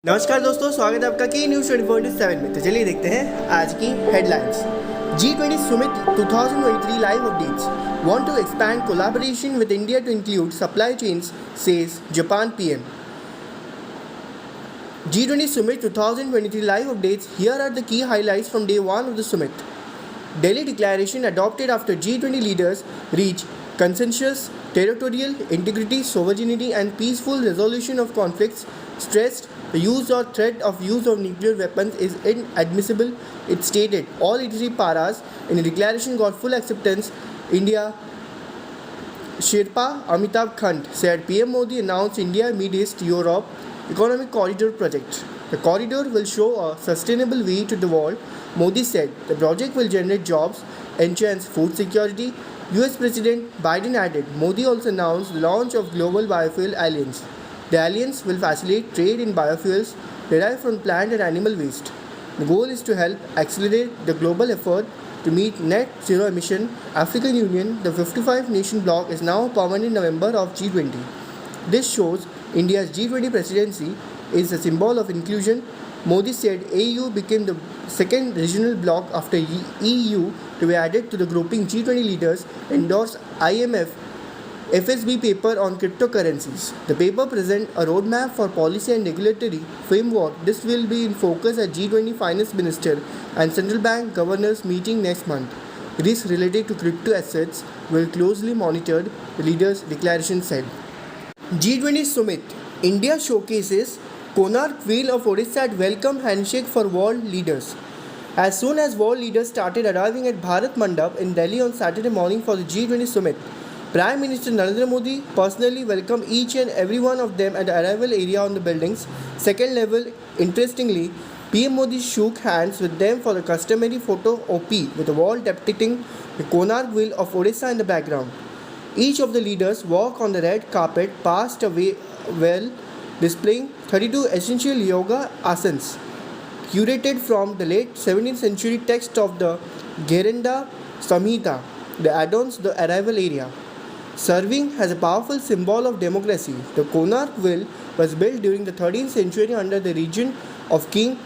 नमस्कार दोस्तों, स्वागत है आपका की न्यूज़ 24/7 में। तो चलिए देखते हैं आज की headlines. G20 Summit 2023 live updates. Want to expand collaboration with India to include supply chains, says Japan PM. G20 Summit 2023 live updates. Here are the key highlights from day one of the summit. Delhi Declaration adopted after G20 leaders reach consensus, territorial integrity, sovereignty and peaceful resolution of conflicts, stressed the use or threat of use of nuclear weapons is inadmissible. It stated all 83 paras in the declaration got full acceptance. India Sherpa Amitabh Kant said PM Modi announced India Mid-East Europe Economic Corridor project. The corridor will show a sustainable way to the world. Modi said the project will generate jobs, enhance food security. US President Biden added Modi also announced the launch of Global Biofuel Alliance. The alliance will facilitate trade in biofuels derived from plant and animal waste. The goal is to help accelerate the global effort to meet net zero emission. African Union, the 55-nation bloc, is now a permanent member of G20. This shows India's G20 presidency is a symbol of inclusion. Modi said AU became the second regional bloc after EU to be added to the grouping. G20 leaders endorsed IMF FSB paper on cryptocurrencies. The paper presents a roadmap for policy and regulatory framework. This will be in focus at G20 finance minister and central bank governors meeting next month. Risks related to crypto assets will closely monitored, the leaders' declaration said. G20 Summit. India showcases Konark Wheel of Orissa at welcome handshake for world leaders. As soon as world leaders started arriving at Bharat Mandap in Delhi on Saturday morning for the G20 Summit, Prime Minister Narendra Modi personally welcomed each and every one of them at the arrival area on the building's second level. Interestingly, PM Modi shook hands with them for the customary photo OP with a wall depicting the Konark Wheel of Orissa in the background. Each of the leaders walked on the red carpet past a well displaying 32 essential yoga asanas, curated from the late 17th century text of the Gherenda Samhita, the adorns the arrival area. Serving as a powerful symbol of democracy, the Konark Wheel was built during the 13th century under the reign of King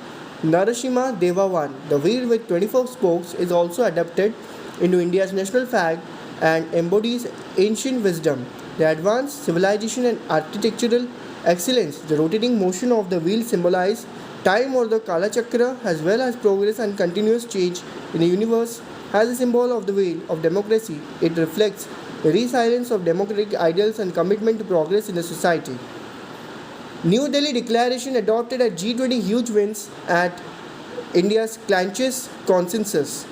Narasimha Deva I. The wheel with 24 spokes is also adapted into India's national flag and embodies ancient wisdom, the advanced civilization and architectural excellence. The rotating motion of the wheel symbolizes time or the Kala Chakra as well as progress and continuous change in the universe. As a symbol of the wheel of democracy, it reflects the resilience of democratic ideals and commitment to progress in the society. New Delhi Declaration adopted at G20 huge wins at India's clinches consensus.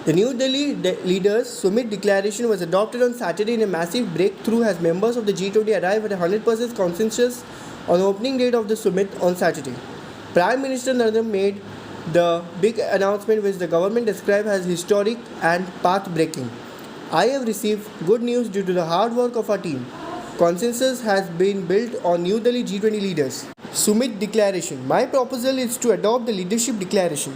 The New Delhi Leaders Summit Declaration was adopted on Saturday in a massive breakthrough as members of the G20 arrived at a 100% consensus on the opening date of the summit on Saturday. Prime Minister Narendra made the big announcement which the government described as historic and path-breaking. I have received good news due to the hard work of our team. Consensus has been built on New Delhi G20 leaders. Summit Declaration. My proposal is to adopt the Leadership Declaration.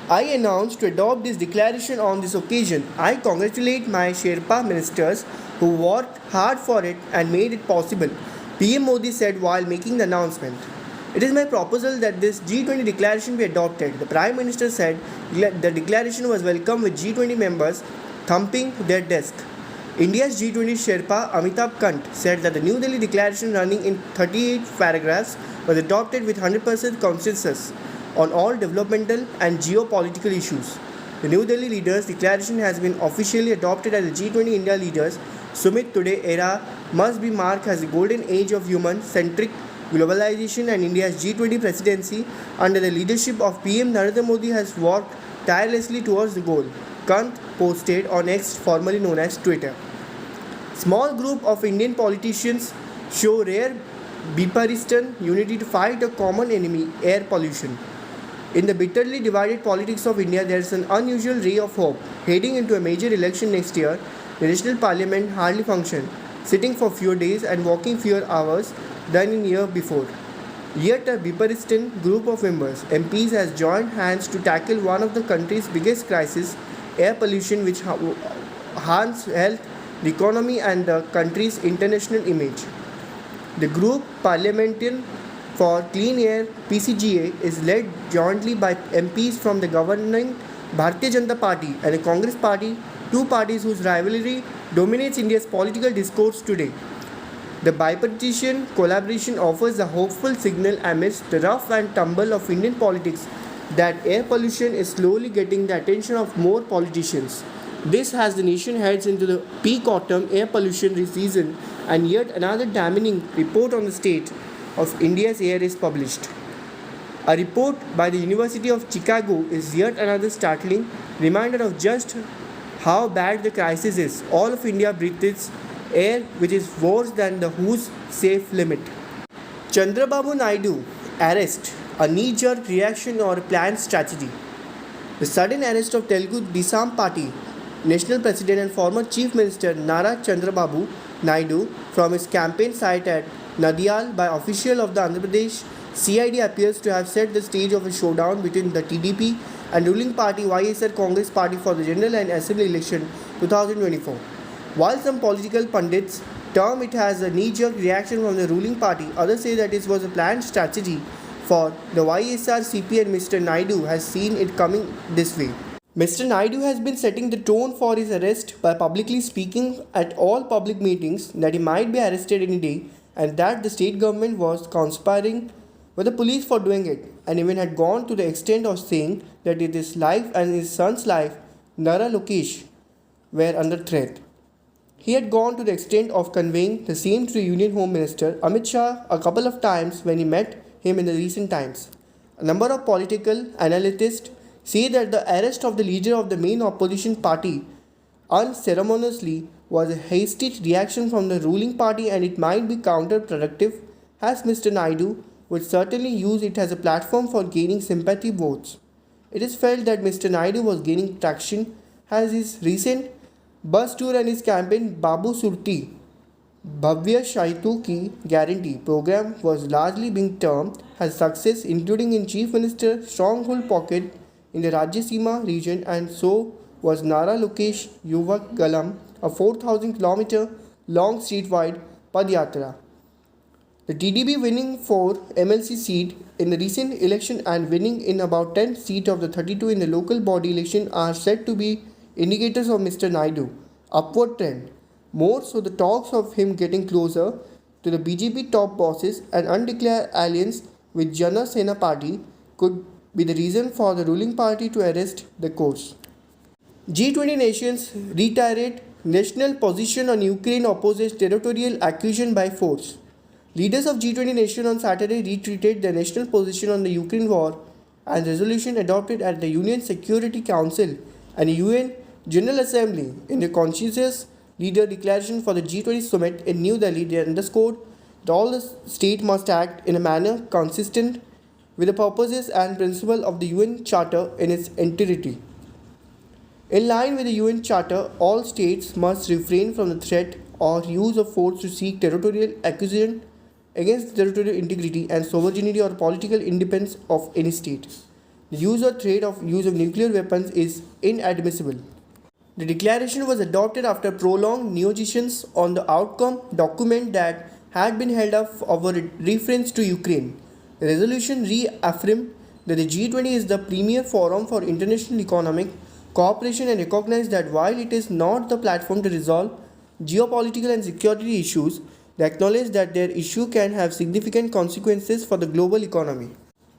I announced to adopt this declaration on this occasion. I congratulate my Sherpa ministers who worked hard for it and made it possible, PM Modi said while making the announcement. It is my proposal that this G20 declaration be adopted. The Prime Minister said the declaration was welcome with G20 members thumping their desk. India's G20 Sherpa Amitabh Kant said that the New Delhi Declaration, running in 38 paragraphs, was adopted with 100% consensus on all developmental and geopolitical issues. The New Delhi Leaders Declaration has been officially adopted at the G20 India Leaders Summit today. Era must be marked as the golden age of human-centric globalization, and India's G20 presidency under the leadership of PM Narendra Modi has worked tirelessly towards the goal. Kant posted on X, formerly known as Twitter. Small group of Indian politicians show rare bipartisan unity to fight a common enemy, air pollution. In the bitterly divided politics of India, there is an unusual ray of hope. Heading into a major election next year, the National Parliament hardly functioned, sitting for fewer days and working fewer hours than in year before. Yet a bipartisan group of members, MPs, has joined hands to tackle one of the country's biggest crises, air pollution, which harms health, the economy and the country's international image. The group parliamentarian for Clean Air (PCGA) is led jointly by MPs from the governing Bharatiya Janata Party and the Congress Party, two parties whose rivalry dominates India's political discourse today. The bipartisan collaboration offers a hopeful signal amidst the rough and tumble of Indian politics that air pollution is slowly getting the attention of more politicians. This as the nation heads into the peak autumn air pollution season, and yet another damning report on the state of India's air is published. A report by the University of Chicago is yet another startling reminder of just how bad the crisis is. All of India breathes air which is worse than the WHO's safe limit. Chandrababu Naidu arrest, a knee-jerk reaction or a planned strategy. The sudden arrest of Telugu Desam Party National President and former Chief Minister Nara Chandrababu Naidu from his campaign site at Nadiyal by official of the Andhra Pradesh CID appears to have set the stage of a showdown between the TDP and ruling party YSR Congress Party for the General and Assembly election 2024. While some political pundits term it as a knee-jerk reaction from the ruling party, others say that it was a planned strategy for the YSR CP and Mr. Naidu has seen it coming this way. Mr. Naidu has been setting the tone for his arrest by publicly speaking at all public meetings that he might be arrested any day and that the state government was conspiring with the police for doing it, and even had gone to the extent of saying that his life and his son's life, Nara Lokesh, were under threat. He had gone to the extent of conveying the same to the Union Home Minister Amit Shah a couple of times when he met him in the recent times. A number of political analysts say that the arrest of the leader of the main opposition party unceremoniously was a hasty reaction from the ruling party, and it might be counterproductive as Mr. Naidu would certainly use it as a platform for gaining sympathy votes. It is felt that Mr. Naidu was gaining traction as his recent bus tour and his campaign Babu Surti Bhavya Shaitu Ki Guarantee program was largely being termed as success, including in Chief Minister's stronghold pocket in the Rajyasima region, and so was Nara Lokesh Yuvak Galam, a 4,000 km long street-wide Padyatra. The TDP winning 4 MLC seat in the recent election and winning in about 10 seats of the 32 in the local body election are said to be indicators of Mr. Naidu upward trend. More so, the talks of him getting closer to the BJP top bosses and undeclared alliance with Jana Sena party could be the reason for the ruling party to arrest the course. G20 nations reiterate national position on Ukraine opposes territorial acquisition by force. Leaders of G20 nations on Saturday reiterated their national position on the Ukraine war and resolution adopted at the UN Security Council and the UN General Assembly. In the consensus leader declaration for the G20 summit in New Delhi, they underscored that all the states must act in a manner consistent with the purposes and principles of the UN Charter in its entirety. In line with the UN Charter, all states must refrain from the threat or use of force to seek territorial acquisition against the territorial integrity and sovereignty or political independence of any state. The use or threat of use of nuclear weapons is inadmissible. The declaration was adopted after prolonged negotiations on the outcome document that had been held up over reference to Ukraine. The resolution reaffirmed that the G20 is the premier forum for international economic cooperation and recognized that while it is not the platform to resolve geopolitical and security issues, they acknowledge that their issue can have significant consequences for the global economy.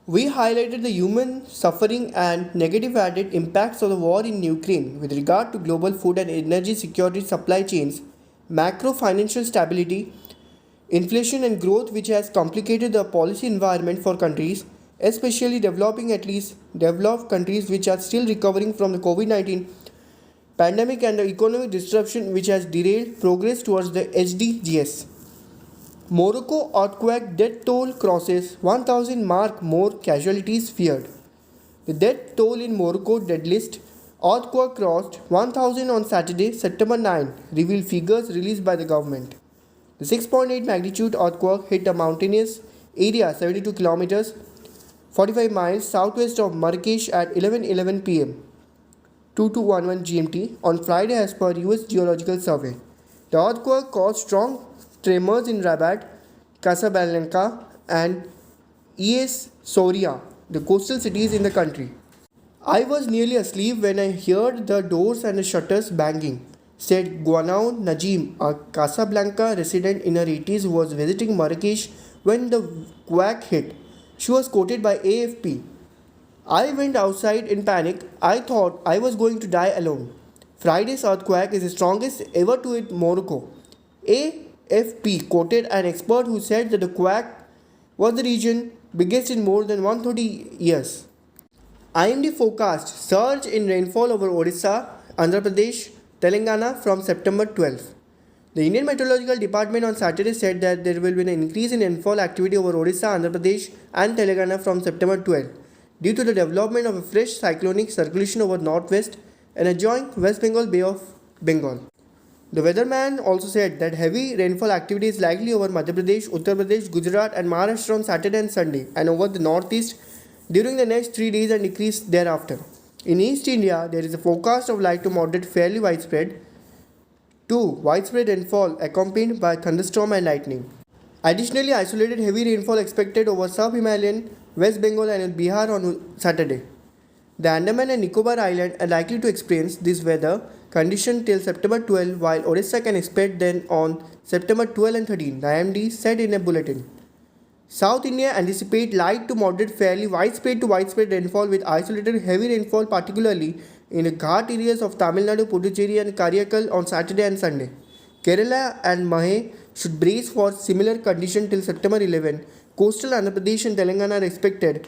We highlighted the human suffering and negative added impacts of the war in Ukraine with regard to global food and energy security supply chains, macro financial stability, inflation and growth, which has complicated the policy environment for countries, especially developed countries which are still recovering from the COVID-19 pandemic and the economic disruption which has derailed progress towards the SDGs. Morocco Earthquake Death Toll crosses 1,000 mark, more casualties feared. The death toll in Morocco deadliest earthquake crossed 1,000 on Saturday, September 9, revealed figures released by the government. The 6.8 magnitude earthquake hit a mountainous area 72 kilometers 45 miles southwest of Marrakesh at 11:11 pm 2211 GMT on Friday as per US Geological Survey. The earthquake caused strong tremors in Rabat, Casablanca and ES Soria, the coastal cities in the country. I was nearly asleep when I heard the doors and the shutters banging, said Guanao Najim, a Casablanca resident in her 80s who was visiting Marrakesh when the quake hit. She was quoted by AFP. I went outside in panic. I thought I was going to die alone. Friday's earthquake is the strongest ever to hit Morocco. AFP quoted an expert who said that the quake was the region's biggest in more than 130 years. IMD forecast surge in rainfall over Orissa, Andhra Pradesh, Telangana from September 12. The Indian Meteorological Department on Saturday said that there will be an increase in rainfall activity over Orissa, Andhra Pradesh and Telangana from September 12 due to the development of a fresh cyclonic circulation over northwest and adjoining West Bengal Bay of Bengal. The weatherman also said that heavy rainfall activity is likely over Madhya Pradesh, Uttar Pradesh, Gujarat and Maharashtra on Saturday and Sunday and over the northeast during the next 3 days and decrease thereafter. In East India, there is a forecast of light to moderate fairly widespread to widespread rainfall accompanied by thunderstorm and lightning. Additionally, isolated heavy rainfall expected over sub-Himalayan, West Bengal and Bihar on Saturday. The Andaman and Nicobar Islands are likely to experience this weather condition till September 12 while Orissa can expect them on September 12 and 13, the IMD said in a bulletin. South India anticipate light to moderate fairly widespread to widespread rainfall with isolated heavy rainfall particularly in the Ghat areas of Tamil Nadu, Puducherry and Karaikal on Saturday and Sunday. Kerala and Mahe should brace for similar condition till September 11. Coastal Andhra Pradesh and Telangana are expected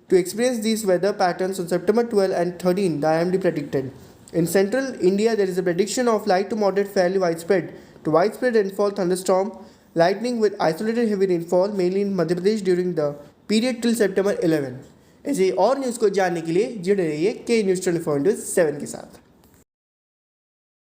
to experience these weather patterns on September 12 and 13, the IMD predicted. In central India, there is a prediction of light to moderate fairly widespread to widespread rainfall thunderstorm lightning with isolated heavy rainfall mainly in Madhya Pradesh during the period till September 11. ऐसे और news को जानने के लिए जुड़े रहिए के news 24/7 के साथ.